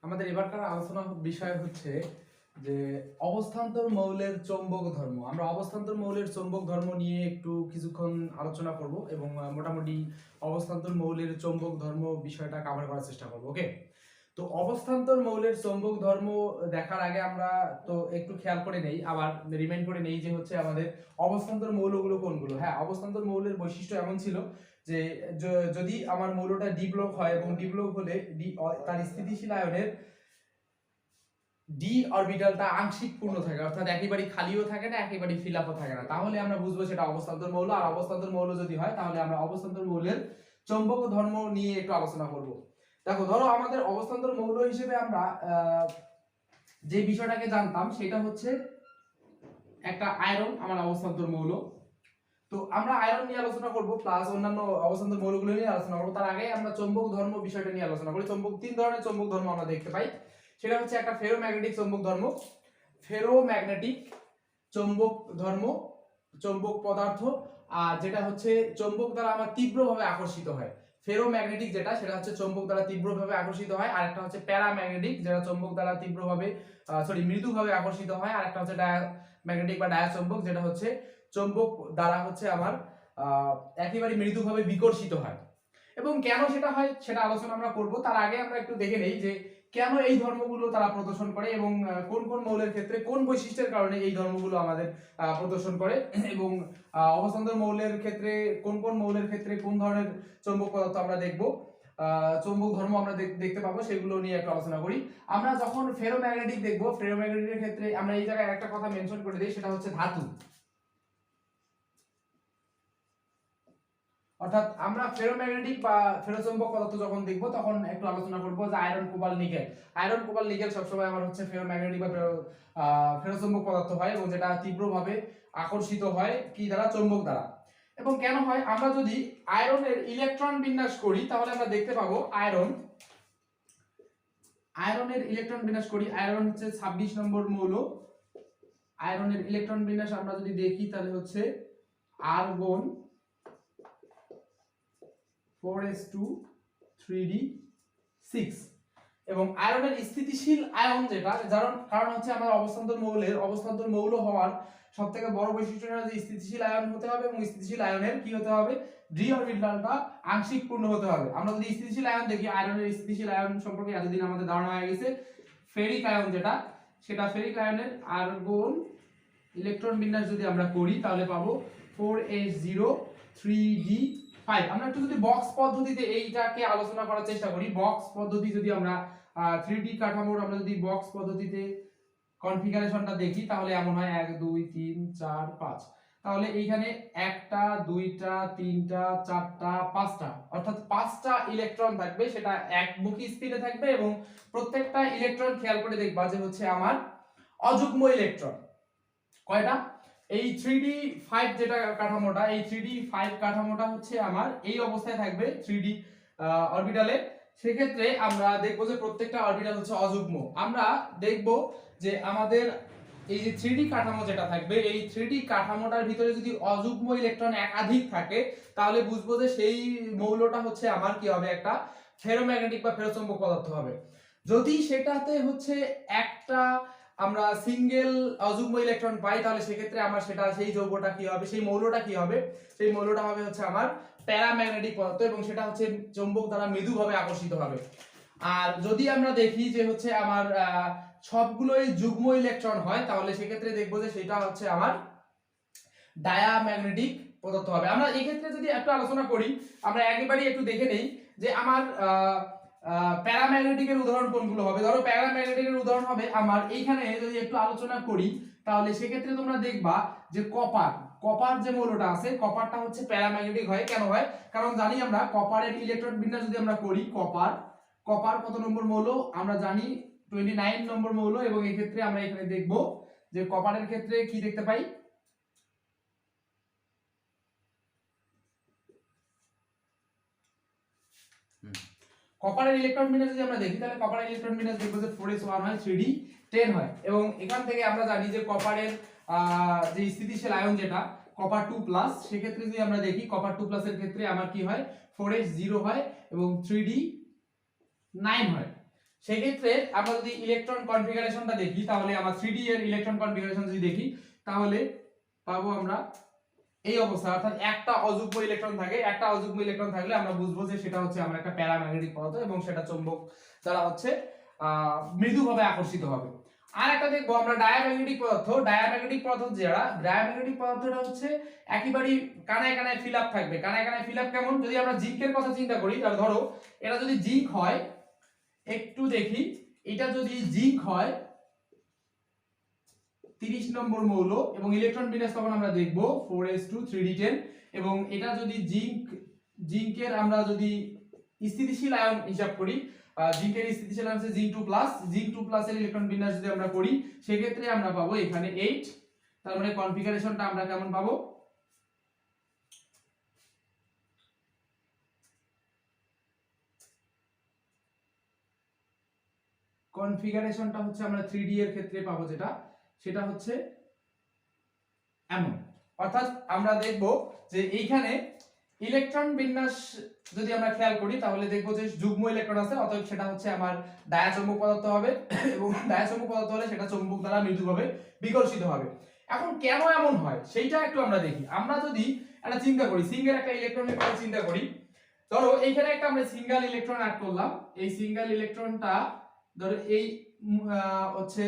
আমাদের এবারকার আলোচনা বিষয় হচ্ছে যে অবস্থান্তর মৌলের চৌম্বক ধর্ম। আমরা অবস্থান্তর মৌলের চৌম্বক ধর্ম নিয়ে একটু কিছুক্ষণ আলোচনা করব এবং মোটামুটি অবস্থান্তর মৌলের চৌম্বক ধর্ম বিষয়টা কভার করার চেষ্টা করব। ওকে, তো অবস্থান্তর মৌলের চৌম্বক ধর্ম দেখার আগে আমরা তো একটু খেয়াল করে নেই, আবার রিমাইন্ড করে নেই যে হচ্ছে আমাদের অবস্থান্তর মৌলগুলো কোনগুলো। হ্যাঁ, অবস্থান্তর মৌলের বৈশিষ্ট্য এমন ছিল যে যদি আমার মৌলটা ডি ব্লক হয় এবং ডি ব্লক হলে তার স্থিতিশীল আয়নের ডি অরবিটালটা আংশিক পূর্ণ থাকে, অর্থাৎ একেবারে খালিও থাকে না, একেবারে ফিল আপও থাকে না, তাহলে আমরা বুঝবো সেটা অবস্থান্তর মৌল। আর অবস্থান্তর মৌল যদি হয় তাহলে আমরা অবস্থান্তর মৌলের চৌম্বক ধর্ম নিয়ে একটু আলোচনা করব। দেখো, ধরো আমাদের অবস্থান্তর মৌল হিসেবে আমরা যে বিষয়টাকে জানতাম সেটা হচ্ছে একটা আয়রন আমার অবস্থান্তর মৌল। তো আমরা আয়রন নিয়ে আলোচনা করব প্লাস অন্যান্য অবস্থান্তর মৌলগুলো নিয়ে আলোচনা করব। তার আগে আমরা চৌম্বক ধর্ম বিষয়টা নিয়ে আলোচনা করি। চৌম্বক, তিন ধরনের চৌম্বক ধর্ম আমরা দেখতে পাই। সেটা হচ্ছে একটা ফেরোম্যাগনেটিক চৌম্বক ধর্ম, ফেরোম্যাগনেটিক চৌম্বক ধর্ম, চৌম্বক পদার্থ, আর যেটা হচ্ছে চৌম্বক দ্বারা আমরা তীব্রভাবে আকর্ষিত হয়। ফেরোম্যাগনেটিক যেটা, সেটা হচ্ছে চৌম্বক দ্বারা তীব্রভাবে আকর্ষিত হয়। আর একটা হচ্ছে প্যারাম্যাগনেটিক, যেটা চৌম্বক দ্বারা তীব্রভাবে মৃদুভাবে আকর্ষিত হয়। আর একটা হচ্ছে ডায়াম্যাগনেটিক বা ডায়াচৌম্বক, যেটা হচ্ছে চৌম্বক দ্বারা হচ্ছে আমার একেবারে মৃদুভাবে বিকর্ষিত হয়। এবং কেন সেটা হয় সেটা আলোচনা আমরা করব। তার আগে আমরা একটু দেখে নেই যে কেন এই ধর্মগুলো তারা প্রদর্শন করে এবং কোন কোন মৌলের ক্ষেত্রে কোন বৈশিষ্ট্যের কারণে এই ধর্মগুলো আমাদের প্রদর্শন করে, এবং অবস্থান্তর মৌলের ক্ষেত্রে কোন কোন মৌলের ক্ষেত্রে কোন ধরনের চৌম্বক পদার্থ আমরা দেখব, চৌম্বক ধর্ম আমরা দেখতে পাবো, সেগুলো নিয়ে একটু আলোচনা করি। আমরা যখন ফেরোম্যাগনেটিক দেখব, ফেরোম্যাগনেটিকের ক্ষেত্রে আমরা এই জায়গায় একটা কথা মেনশন করে দিই, সেটা হচ্ছে ধাতু। অর্থাৎ আমরা ফেরোম্যাগনেটিক বা ফেরোচৌম্বক পদার্থ যখন দেখব তখন একটু আলোচনা করব যে iron, cobalt, nickel. Iron, cobalt, nickel সবসময় আমার হচ্ছে ফেরোম্যাগনেটিক বা ফেরোচৌম্বক পদার্থ হয় এবং যেটা তীব্রভাবে আকর্ষিত হয় কি দ্বারা, চৌম্বক দ্বারা। এবং কেন হয়, আমরা যদি আয়রনের ইলেকট্রন বিন্যাস করি তাহলে আমরা দেখতে পাবো আয়রনের ইলেকট্রন বিন্যাস করি। আয়রন হচ্ছে 26 নম্বর মৌল। আয়রনের ইলেকট্রন বিন্যাস আমরা যদি দেখি তাহলে হচ্ছে আর্গন 4s2 3d6। এবং আয়রনের স্থিতিশীল আয়ন যেটা, কারণ হচ্ছে আমাদের অবস্থান্তর মৌল হওয়ার সবথেকে বড় বৈশিষ্ট্যটা যে স্থিতিশীল আয়ন হতে হবে, এবং স্থিতিশীল আয়নের কি হতে হবে, ডি অরবিটালটা আংশিক পূর্ণ হতে হবে। আমরা যদি স্থিতিশীল আয়ন দেখি, আয়রনের স্থিতিশীল আয়ন সম্পর্কে এতদিন আমাদের ধারণা হয়ে গেছে ফেরিক আয়ন যেটা, সেটা ফেরিক আয়নের আর্গন ইলেকট্রন বিন্যাস যদি আমরা করি তাহলে পাবো 4s0 3d5। আমরা একটু যদি বক্স পদ্ধতিতে এইটাকে আলোচনা করার চেষ্টা করি, বক্স পদ্ধতি যদি আমরা 3D কাঠামোর আমরা যদি বক্স পদ্ধতিতে কনফিগারেশনটা দেখি তাহলে এমন হয় 1 2 3 4 5। তাহলে এইখানে একটা, দুইটা, তিনটা, চারটা, পাঁচটা, অর্থাৎ পাঁচটা ইলেকট্রন থাকবে, সেটা একমুখী স্পিনে থাকবে এবং প্রত্যেকটা ইলেকট্রন খেয়াল করে দেখবা যে হচ্ছে আমার অযুগ্ম ইলেকট্রন। কয়টা? এই 3d5 যেটা কাঠামোটা, এই 3d5 কাঠামোটা হচ্ছে আমার এই অবস্থায় থাকবে 3d অরবিটালে। সেক্ষেত্রে আমরা দেখব যে প্রত্যেকটা অরবিটাল হচ্ছে অযুগ্ম। আমরা দেখব যে আমাদের এই যে 3d কাঠামো যেটা থাকবে, এই 3d কাঠামোটার ভিতরে যদি অযুগ্ম ইলেকট্রন একাধিক থাকে তাহলে বুঝবো যে সেই মৌলটা হচ্ছে আমার কি হবে, একটা ফেরোম্যাগনেটিক বা ফেরোচৌম্বক পদার্থ হবে। যদি সেটাতে হচ্ছে একটা আমরা সিঙ্গেল অযুগ্ম ইলেকট্রন পাই তাহলে সেক্ষেত্রে আমার সেই যৌগটা কি হবে, সেই মৌলটা কি হবে, সেই মৌলটা হবে হচ্ছে আমার প্যারাম্যাগনেটিক পদার্থ এবং সেটা হচ্ছে চৌম্বক দ্বারা মৃদুভাবে আকর্ষিত হবে। আর যদি আমরা দেখি যে হচ্ছে আমার সবগুলোই যুগ্ম ইলেকট্রন হয় তাহলে সেক্ষেত্রে দেখবো যে সেটা হচ্ছে আমার ডায়াম্যাগনেটিক পদার্থ হবে। আমরা এই ক্ষেত্রে যদি একটু আলোচনা করি, আমরা একেবারেই একটু দেখে নেই যে আমার প্যারাম্যাগনেটিকের উদাহরণ কোনগুলো হবে। ধরো প্যারাম্যাগনেটিকের উদাহরণ হবে আমার এইখানে যদি একটু আলোচনা করি তাহলে সেক্ষেত্রে তোমরা দেখবা যে কপার যে মৌলটা আছে, কপারটা হচ্ছে প্যারাম্যাগনেটিক হয়। কেন হয়? কারণ জানি আমরা কপারের ইলেকট্রন বিন্যাস যদি আমরা করি, কপার কত নম্বর মৌল আমরা জানি, 29 নম্বর মৌল। এবং এই ক্ষেত্রে আমরা এখানে দেখব যে কপারের ক্ষেত্রে কি দেখতে পাই, কপারের ইলেকট্রন বিন্যাস যদি আমরা দেখি তাহলে কপারের ইলেকট্রন বিন্যাস দেখব যে 4s1 হয় 3d10 হয়। এবং এখান থেকে আমরা জানি যে কপারের যে স্থিতিশীল আয়ন যেটা কপার 2+, সেক্ষেত্রে যদি আমরা দেখি কপার 2+ এর ক্ষেত্রে আমার কি হয়, 4s0 হয় এবং 3d9 হয়। সেক্ষেত্রে আমরা যদি ইলেকট্রন কনফিগারেশনটা দেখি, তাহলে আমার 3D এর ইলেকট্রন কনফিগারেশন যদি দেখি, তাহলে পাবো আমরা এই অবস্থা, অর্থাৎ একটা অযুগ্ম ইলেকট্রন থাকে। একটা অযুগ্ম ইলেকট্রন থাকলে আমরা বুঝবো যে সেটা হচ্ছে আমার একটা প্যারাম্যাগনেটিক পদার্থ এবং সেটা চৌম্বক দ্বারা হচ্ছে মৃদুভাবে আকর্ষিত হবে। আর একটা দেখবো আমরা ডায়াম্যাগনেটিক পদার্থ। ডায়াম্যাগনেটিক পদার্থ যেটা, ডায়াম্যাগনেটিক পদার্থটা হচ্ছে একেবারেই কানায় কানায় ফিল আপ থাকবে। কানায় কানায় ফিল আপ কেমন? যদি আমরা জিঙ্কের কথা চিন্তা করি, তাহলে ধরো এটা যদি জিঙ্ক হয়, একটু দেখি, এটা যদি জিঙ্ক হয় 30 নম্বর মৌল এবং ইলেকট্রন বিন্যাস তখন আমরা দেখব 4s2 3d10, এবং এটা যদি জিঙ্কের আমরা যদি স্থিতিশীল আয়ন হিসাব করি, জিঙ্কের স্থিতিশীল আয়ন হচ্ছে জিঙ্ক 2 প্লাস এর ইলেকট্রন বিন্যাস যদি আমরা করি, সেক্ষেত্রে আমরা পাবো এখানে 8। তার মানে কনফিগারেশনটা আমরা কেমন পাবো? কনফিগারেশনটা হচ্ছে আমরা 3D এর ক্ষেত্রে পাবো যেটা, সেটা হচ্ছে এমন। অর্থাৎ আমরা দেখব যে এইখানে ইলেকট্রন বিন্যাস যদি আমরা খেয়াল করি, তাহলে দেখব যে যুগ্ম ইলেকট্রন আছে, অতএব সেটা হচ্ছে আমার ডায়াচৌম্বক পদার্থ হবে এবং ডায়াচৌম্বক পদার্থ হলে সেটা চৌম্বক দ্বারা মৃদুভাবে বিকর্ষিত হবে। এখন কেন এমন হয় সেইটা একটু আমরা দেখি। আমরা যদি একটা চিন্তা করি, সিঙ্গেল একটা ইলেকট্রনের কথা চিন্তা করি, ধরো এইখানে একটা আমরা সিঙ্গেল ইলেকট্রন অ্যাড করলাম। এই সিঙ্গেল ইলেকট্রনটা ধরো এই হচ্ছে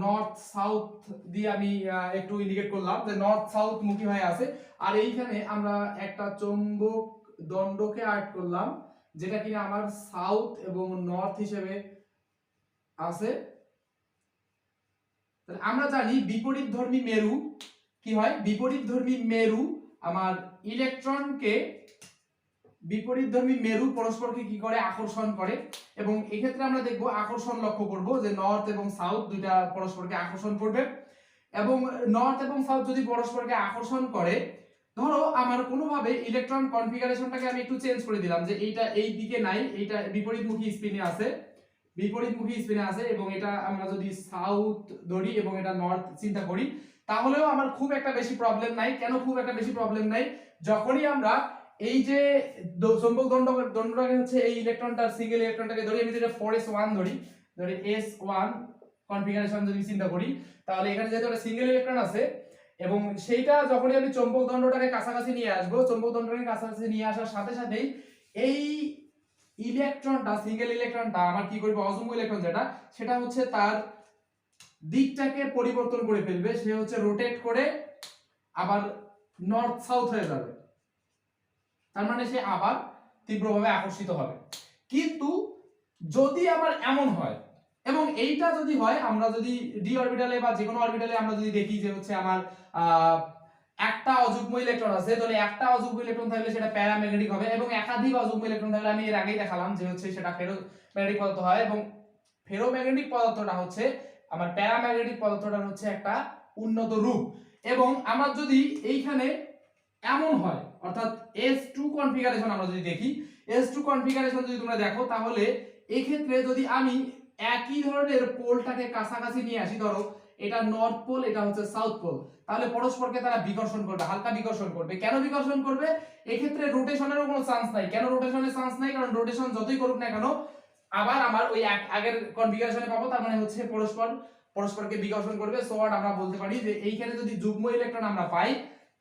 নর্থ সাউথ দিয়ে আমি একটু ইন্ডিকেট করলাম যে নর্থ সাউথ মুখী হয়ে আছে। আর এইখানে আমরা একটা চৌম্বক দণ্ডকে অ্যাড করলাম, যেটা কিনা আমার সাউথ এবং নর্থ হিসেবে আছে। তাহলে আমরা জানি বিপরীতধর্মী মেরু কি হয়? বিপরীতধর্মী মেরু আমার ইলেকট্রনকে, বিপরীতধর্মী মেরু পরস্পরকে কি করে? আকর্ষণ করে। এবং এই ক্ষেত্রে আমরা দেখব আকর্ষণ লক্ষ্য করব যে নর্থ এবং সাউথ দুইটা পরস্পরকে আকর্ষণ করবে। এবং নর্থ এবং সাউথ যদি পরস্পরকে আকর্ষণ করে, ধরো আমার কোনোভাবে ইলেকট্রন কনফিগারেশনটাকে আমি একটু চেঞ্জ করে দিলাম, যে এইটা এই দিকে নাই, এইটা বিপরীতমুখী স্পিনে আছে, বিপরীতমুখী স্পিনে আছে, এবং এটা আমরা যদি সাউথ ধরি এবং এটা নর্থ চিন্তা করি, তাহলেও আমার খুব একটা বেশি প্রবলেম নাই। কেন খুব একটা বেশি প্রবলেম নাই? যখনই আমরা এই যে চৌম্বক দণ্ডটাকে হচ্ছে এই ইলেকট্রনটার সিঙ্গেল ইলেকট্রনটাকে ধরি, আমি যেটা 4s1 ধরি s1 কনফিগারেশন যদি চিন্তা করি, তাহলে এখানে যেহেতু একটা সিঙ্গেল ইলেকট্রন আছে, এবং সেইটা যখনই আমি চৌম্বক দণ্ডটাকে কাছাকাছি নিয়ে আসবো, চৌম্বক দণ্ডটাকে কাছাকাছি নিয়ে আসার সাথে সাথেই এই ইলেকট্রনটা, সিঙ্গেল ইলেকট্রনটা আমার কি করবে? অযুগ্ম ইলেকট্রন যেটা, সেটা হচ্ছে তার দিকটাকে পরিবর্তন করে ফেলবে। সে হচ্ছে রোটেট করে আবার নর্থ সাউথ হয়ে যাবে। তার মানে সে আবার তীব্রভাবে আকর্ষিত হবে। কিন্তু যদি আবার এমন হয়, এবং এইটা যদি হয়, আমরা যদি ডি অরবিটালে বা যে কোনো অরবিটালে আমরা যদি দেখি যে হচ্ছে আমার একটা অযুগ্ম ইলেকট্রন আছে, তাহলে একটা অযুগ্ম ইলেকট্রন থাকলে সেটা প্যারাম্যাগনেটিক হবে, এবং একাধিক অযুগ্ম ইলেকট্রন থাকলে আমি এর আগেই দেখালাম যে হচ্ছে সেটা ফেরোম্যাগনেটিক পদার্থ হয়। এবং ফেরোম্যাগনেটিক পদার্থটা হচ্ছে আমার প্যারাম্যাগনেটিক পদার্থটার হচ্ছে একটা উন্নত রূপ। এবং আমার যদি এইখানে এমন হয়, অর্থাৎ s2 কনফিগারেশন আমরা যদি দেখি, s2 কনফিগারেশন যদি তোমরা দেখো, তাহলে এই ক্ষেত্রে যদি আমি একই ধরনের পোলটাকে কাছাকাছি নিয়ে আসি, ধরো এটা নর্থ পোল, এটা হচ্ছে সাউথ পোল, তাহলে পরস্পরকে তারা বিকর্ষণ করবে, হালকা বিকর্ষণ করবে। কেন বিকর্ষণ করবে? এই ক্ষেত্রে রোটেশনেরও কোনো চান্স নাই। কেন রোটেশনের চান্স নাই? কারণ রোটেশন যতই করুক না কেন, আবার আমার ওই আগের কনফিগারেশনে পাবো। তার মানে হচ্ছে পরস্পরকে বিকর্ষণ করবে। সো হোয়াট, আমরা বলতে পারি যে এইখানে যদি যুগ্ম ইলেকট্রন আমরা পাই,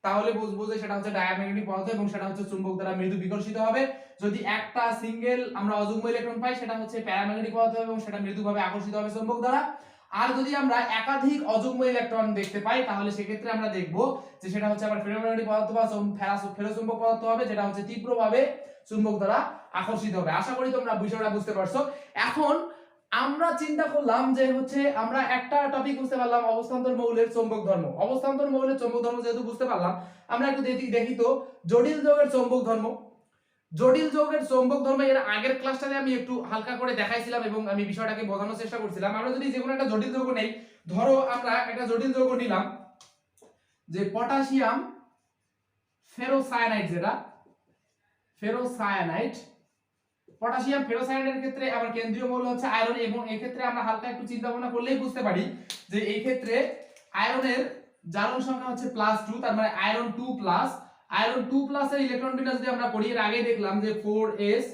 তাহলে বুঝবো যে সেটা হচ্ছে ডায়াম্যাগনেটিক পদার্থ এবং সেটা হচ্ছে চুম্বক দ্বারা মৃদু বিকর্ষিত হবে। যদি একটা সিঙ্গেল আমরা অযুগ্ম ইলেকট্রন পাই, সেটা হচ্ছে প্যারাম্যাগনেটিক পদার্থ এবং সেটা মৃদুভাবে আকর্ষিত হবে চুম্বক দ্বারা। আর যদি আমরা একাধিক অযুগ্ম ইলেকট্রন দেখতে পাই, তাহলে সেক্ষেত্রে আমরা দেখব যে সেটা হচ্ছে আবার ফেরোম্যাগনেটিক পদার্থ বা ফেরোচুম্বক পদার্থ হবে, যেটা হচ্ছে তীব্রভাবে চুম্বক দ্বারা আকর্ষিত হবে। আশা করি তোমরা বিষয়টা বুঝতে পারছো। এখন আমরা চিন্তা করলাম যে হচ্ছে আমরা একটা টপিক বুঝতে পারলাম, অবস্থান্তর মৌলের চৌম্বক ধর্ম। অবস্থান্তর মৌলের চৌম্বক ধর্ম যেহেতু বুঝতে পারলাম, আমরা একটু দেখি তো জটিল যৌগের চৌম্বক ধর্ম। জটিল যৌগের চৌম্বক ধর্ম এর আগের ক্লাসটাতে আমি একটু হালকা করে দেখাইছিলাম এবং আমি বিষয়টাকে বোঝানোর চেষ্টা করছিলাম। আমরা যদি যে কোনো একটা জটিল যৌগ নেই, ধরো আমরা একটা জটিল যৌগ নিলাম যে পটাশিয়াম ফেরোসায়ানাইড, যেটা ফেরোসায়ানাইড। পটাশিয়াম ফেরোসায়ানাইডের ক্ষেত্রে আমার কেন্দ্রীয় মৌল হচ্ছে আয়রন, এবং এই ক্ষেত্রে আমরা হালকা একটু চিন্তা ভাবনা করলেই বুঝতে পারি যে এই ক্ষেত্রে আয়রনের জারণ সংখ্যা হচ্ছে +2, তার মানে আয়রন 2 প্লাস। আয়রন 2 প্লাস এর ইলেকট্রন বিন্যাস যদি আমরা করি, এর আগে দেখলাম যে 4s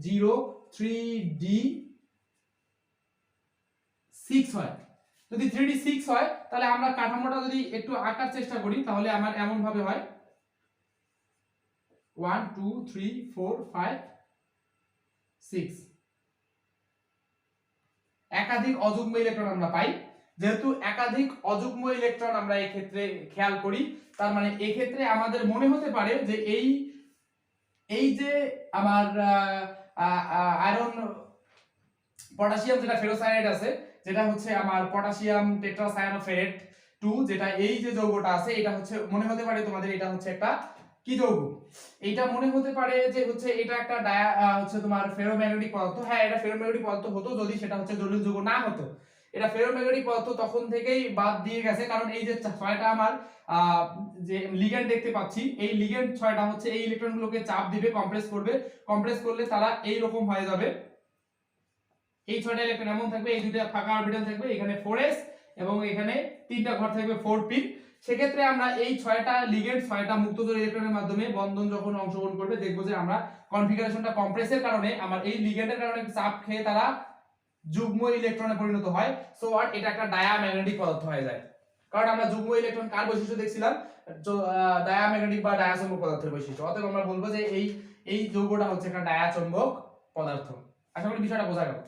0 3d6 হয়। যদি 3d6 হয় তাহলে আমরা কাঠামোটা যদি একটু আঁকার চেষ্টা করি তাহলে আমার এমন ভাবে হয় 1 2 3 4 5 6, একাধিক অযুগ্ম ইলেকট্রন আমরা পাই। যেহেতু একাধিক অযুগ্ম ইলেকট্রন আমরা এই ক্ষেত্রে খেয়াল করি, তার মানে এই ক্ষেত্রে আমাদের মনে হতে পারে যে এই যে আমার আয়রন পটাশিয়াম যেটা ফেরোসায়ানাইড আছে, যেটা হচ্ছে আমার পটাশিয়াম টেট্রাসায়ানোফেরেট 2, যেটা এই যে যৌগটা আছে এটা হচ্ছে মনে হতে পারে তোমাদের এটা হচ্ছে একটা কি যৌগ, এটা মনে হতে পারে যে হচ্ছে এটা একটা হচ্ছে তোমার ফেরোম্যাগনেটিক পদার্থ। হ্যাঁ, এটা ফেরোম্যাগনেটিক পদার্থ হতো যদি সেটা হচ্ছে জলীয় যৌগ না হতো। এটা ফেরোম্যাগনেটিক পদার্থ তখন থেকেই বাদ দিয়ে গেছে, কারণ এই যে ছয়টা আমার যে লিগ্যান্ড দেখতে পাচ্ছি, এই লিগ্যান্ড ছয়টা হচ্ছে এই ইলেকট্রনগুলোকে চাপ দিবে, কম্প্রেস করবে, কম্প্রেস করলে তারা এই রকম হয়ে যাবে। এই ছয়টা ইলেকট্রন এমন থাকবে, এই দুটো ফাঁকা অরবিটাল থাকবে, এখানে 4s এবং এখানে তিনটা ঘর থাকবে 4p। সেক্ষেত্রে আমরা এই ছয়টা লিগ্যান্ড ছয়টা মুক্তজোড় ইলেকট্রনের মাধ্যমে বন্ধন যখন অংশগ্রহণ করবে দেখবো যে আমরা কনফিগারেশনটা কম্প্রেসের কারণে আমার এই লিগ্যান্ডের কারণে চাপ খেয়ে তারা যুগ্ম ইলেকট্রনে পরিণত হয়। সো হোয়াট, এটা একটা ডায়াম্যাগনেটিক পদার্থ হয়ে যায়, কারণ আমরা যুগ্ম ইলেকট্রন কার বৈশিষ্ট্য দেখছিলাম, ডায়াম্যাগনেটিক বা ডায়াচম্বক পদার্থের বৈশিষ্ট্য। অতএব আমরা বলবো যে এই যৌগটা হচ্ছে একটা ডায়াচম্বক পদার্থ। আশা করি বিষয়টা বোঝা গেল।